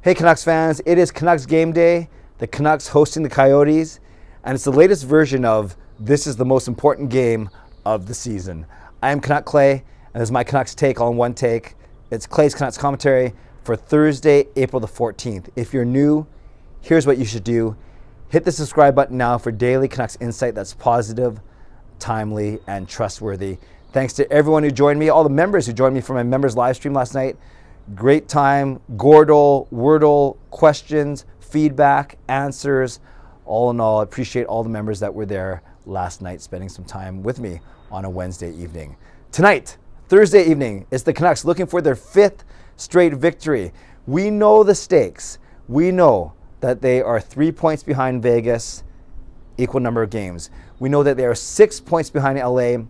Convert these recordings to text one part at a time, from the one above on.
Hey Canucks fans, it is Canucks Game Day, the Canucks hosting the Coyotes, and it's the latest version of this is the most important game of the season. I am Canuck Clay, and this is my Canucks take all in one take. It's Clay's Canucks commentary for Thursday, April the 14th. If you're new, here's what you should do. Hit the subscribe button now for daily Canucks insight that's positive, timely, and trustworthy. Thanks to everyone who joined me, all the members who joined me for my members live stream last night. Great time, Gordle, Wordle, questions, feedback, answers. All in all, I appreciate all the members that were there last night spending some time with me on a Wednesday evening. Tonight, Thursday evening, is the Canucks looking for their 5th straight victory. We know the stakes. We know that they are 3 points behind Vegas, equal number of games. We know that they are 6 points behind LA,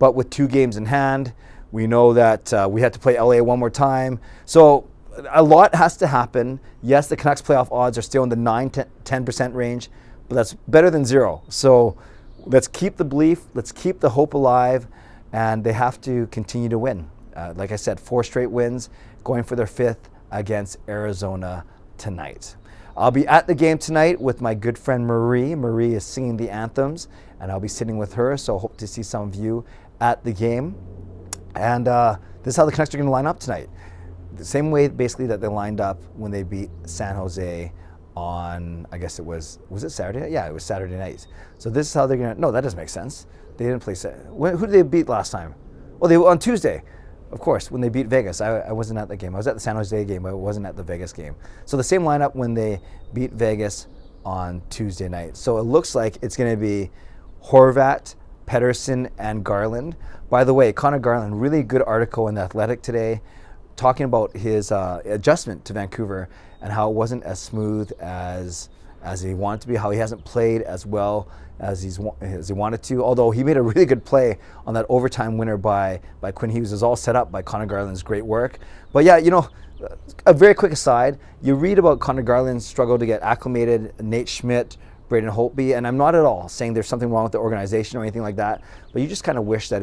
but with 2 games in hand. We know that we had to play LA one more time. So a lot has to happen. Yes, the Canucks playoff odds are still in the 9-10% range, but that's better than 0. So let's keep the belief, let's keep the hope alive, and they have to continue to win. Like I said, 4 straight wins, going for their 5th against Arizona tonight. I'll be at the game tonight with my good friend Marie. Marie is singing the anthems, and I'll be sitting with her, so hope to see some of you at the game. And this is how the Canucks are going to line up tonight. The same way, basically, that they lined up when they beat San Jose on, I guess it was it Saturday? Yeah, it was Saturday night. So this is how they're going to, no, that doesn't make sense. They didn't play, who did they beat last time? Well, they were on Tuesday, of course, when they beat Vegas. I wasn't at that game. I was at the San Jose game, but I wasn't at the Vegas game. So the same lineup when they beat Vegas on Tuesday night. So it looks like it's going to be Horvat, Pettersson, and Garland. By the way, Connor Garland, really good article in The Athletic today, talking about his adjustment to Vancouver and how it wasn't as smooth as he wanted to be, how he hasn't played as well as he wanted to, although he made a really good play on that overtime winner by Quinn Hughes. It was all set up by Connor Garland's great work. But yeah, you know, a very quick aside, you read about Connor Garland's struggle to get acclimated, Nate Schmidt, Braden Holtby, and I'm not at all saying there's something wrong with the organization or anything like that, but you just kind of wish that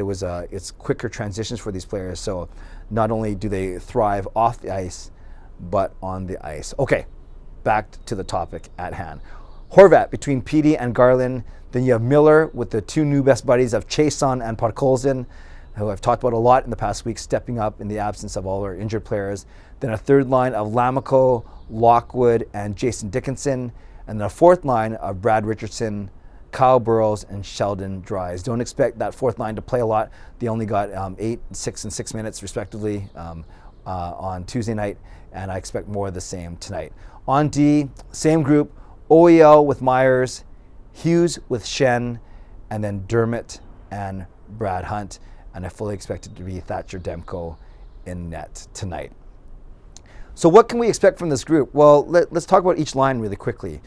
it's quicker transitions for these players, so not only do they thrive off the ice, but on the ice. Okay, back to the topic at hand. Horvat between PD and Garland, then you have Miller with the 2 new best buddies of Chiasson and Podkolzin, who I've talked about a lot in the past week, stepping up in the absence of all our injured players. Then a third line of Lammikko, Lockwood, and Jason Dickinson. And then a 4th line of Brad Richardson, Kyle Burrows, and Sheldon Dries. Don't expect that 4th line to play a lot. They only got 8, 6, and 6 minutes respectively on Tuesday night, and I expect more of the same tonight. On D, same group, OEL with Myers, Hughes with Shen, and then Dermott and Brad Hunt. And I fully expect it to be Thatcher Demko in net tonight. So what can we expect from this group? Well, let's talk about each line really quickly.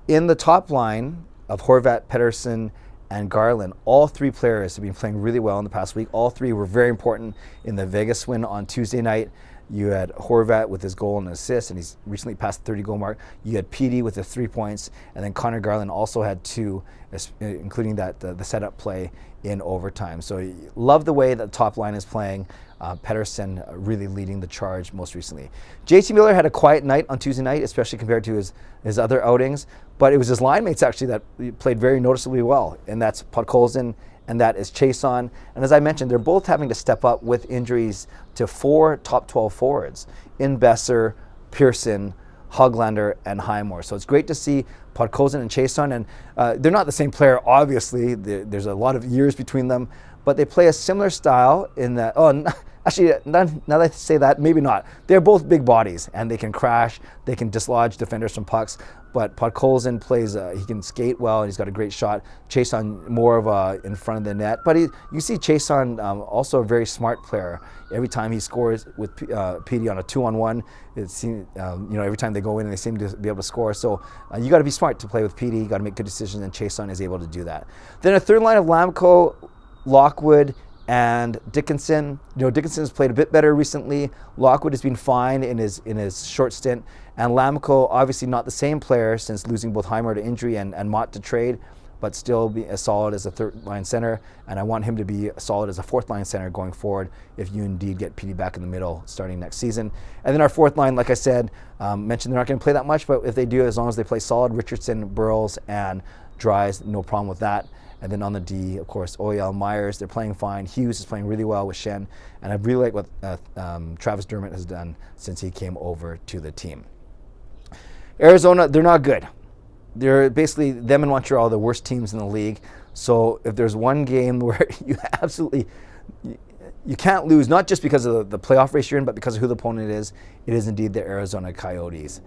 In the top line of Horvat, Pettersson, and Garland, all 3 players have been playing really well in the past week. All 3 were very important in the Vegas win on Tuesday night. You had Horvat with his goal and assist, and he's recently passed the 30-goal mark. You had PD with the 3 points, and then Connor Garland also had 2, including the setup play in overtime. So love the way that the top line is playing. Pettersson really leading the charge most recently. JT Miller had a quiet night on Tuesday night, especially compared to his other outings, but it was his line mates actually that played very noticeably well, and that's Podkolzin and that is Chiasson. And as I mentioned, they're both having to step up with injuries to 4 top 12 forwards in Besser, Pearson, Höglander, and Highmore. So it's great to see Podkolzin and Chiasson, and they're not the same player, obviously. There's a lot of years between them, but they play a similar style in that, actually, now that I say that, maybe not. They're both big bodies, and they can crash, they can dislodge defenders from pucks, but Podkolzin plays, he can skate well, and he's got a great shot. Chiasson more of in front of the net, but you see Chiasson also a very smart player. Every time he scores with PD on a 2-on-1, it seems, every time they go in and they seem to be able to score. So you got to be smart to play with PD, you got to make good decisions, and Chiasson is able to do that. Then a third line of Lammikko, Lockwood, and Dickinson. Dickinson's played a bit better recently. Lockwood has been fine in his short stint, and Lammikko obviously not the same player since losing both Highmore to injury and Mott to trade, but still be as solid as a third-line center, and I want him to be solid as a fourth-line center going forward if you indeed get Petey back in the middle starting next season. And then our fourth line, like I said, mentioned they're not going to play that much, but if they do, as long as they play solid, Richardson, Burrows, and Dries, no problem with that. And then on the D, of course, Oyel, Myers, they're playing fine. Hughes is playing really well with Shen, and I really like what Travis Dermott has done since he came over to the team. Arizona, they're not good. They're basically, them and Montreal, the worst teams in the league. So if there's one game where you absolutely, you can't lose, not just because of the playoff race you're in, but because of who the opponent is, it is indeed the Arizona Coyotes.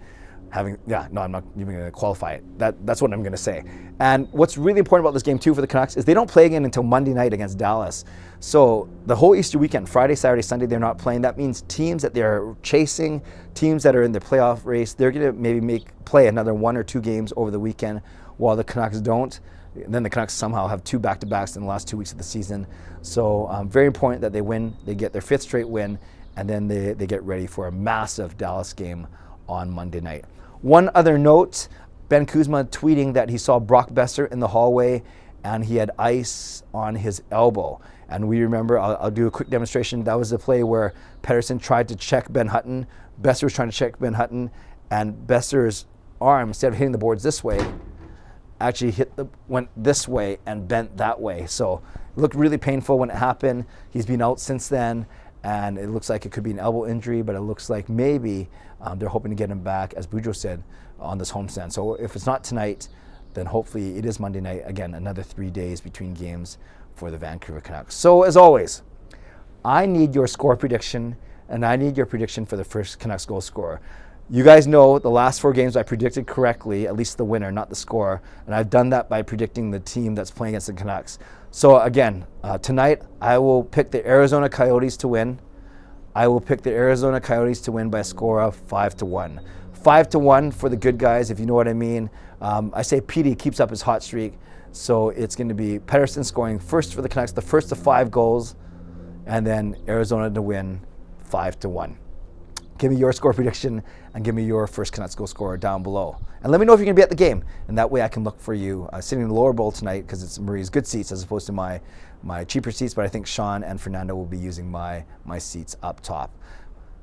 I'm not even going to qualify it. That's what I'm going to say. And what's really important about this game, too, for the Canucks is they don't play again until Monday night against Dallas. So the whole Easter weekend, Friday, Saturday, Sunday, they're not playing. That means teams that they're chasing, teams that are in the playoff race, they're going to maybe play another 1 or 2 games over the weekend while the Canucks don't. And then the Canucks somehow have 2 back-to-backs in the last 2 weeks of the season. So very important that they win. They get their 5th straight win, and then they get ready for a massive Dallas game on Monday night. One other note, Ben Kuzma tweeting that he saw Brock Besser in the hallway and he had ice on his elbow. And we remember, I'll do a quick demonstration. That was the play where Pettersson tried to check Ben Hutton. Besser was trying to check Ben Hutton, and Besser's arm, instead of hitting the boards this way, actually went this way and bent that way. So it looked really painful when it happened. He's been out since then, and it looks like it could be an elbow injury, but it looks like maybe they're hoping to get him back, as Boudreau said, on this homestand. So if it's not tonight, then hopefully it is Monday night. Again, another 3 days between games for the Vancouver Canucks. So as always, I need your score prediction, and I need your prediction for the first Canucks goal scorer. You guys know the last 4 games I predicted correctly, at least the winner, not the score, and I've done that by predicting the team that's playing against the Canucks. So again, tonight I will pick the Arizona Coyotes to win. I will pick the Arizona Coyotes to win by a score of 5-1. 5-1 for the good guys, if you know what I mean. I say Petey keeps up his hot streak, so it's going to be Pettersson scoring first for the Canucks, the first of 5 goals, and then Arizona to win 5-1. Give me your score prediction and give me your first Canucks goal scorer down below. And let me know if you're going to be at the game, and that way I can look for you sitting in the lower bowl tonight, because it's Marie's good seats as opposed to my cheaper seats, but I think Sean and Fernando will be using my seats up top.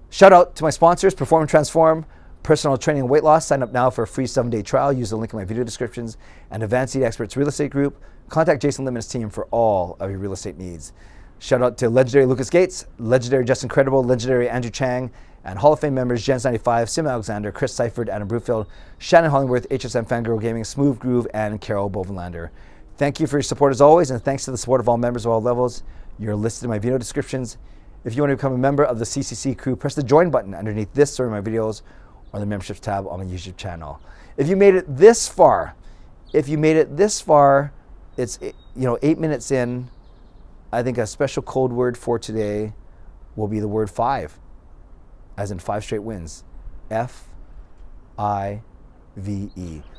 Shout out to my sponsors, Perform and Transform, Personal Training and Weight Loss. Sign up now for a free 7-day trial. Use the link in my video descriptions. And Advanced Seat Experts Real Estate Group. Contact Jason Lim and his team for all of your real estate needs. Shout out to legendary Lucas Gates, legendary Justin Credible, legendary Andrew Chang, and Hall of Fame members Jens95, simalexander, Chris Seifert, Adam Broomfield, Shannon Hollingworth, Hsmfangirl Gaming, smoovegroove, and Carol Bovenlander. Thank you for your support as always, and thanks to the support of all members of all levels. You're listed in my video descriptions. If you want to become a member of the CCC Crew, press the join button underneath this or my videos, or the memberships tab on my YouTube channel. If you made it this far, it's 8 minutes in. I think a special code word for today will be the word 5, as in 5 straight wins. F-I-V-E.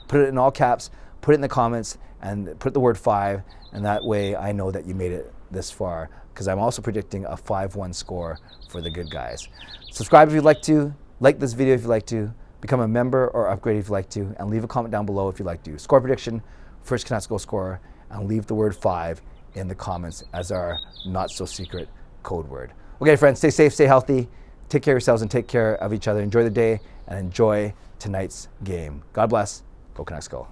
Put it in all caps, put it in the comments, and put the word 5, and that way I know that you made it this far, because I'm also predicting a 5-1 score for the good guys. Subscribe if you'd like to, like this video if you'd like to, become a member or upgrade if you'd like to, and leave a comment down below if you'd like to. Score prediction, first Canucks goal scorer, and leave the word 5 in the comments as our not-so-secret code word. Okay, friends, stay safe, stay healthy, take care of yourselves and take care of each other. Enjoy the day and enjoy tonight's game. God bless. Go Canucks, go.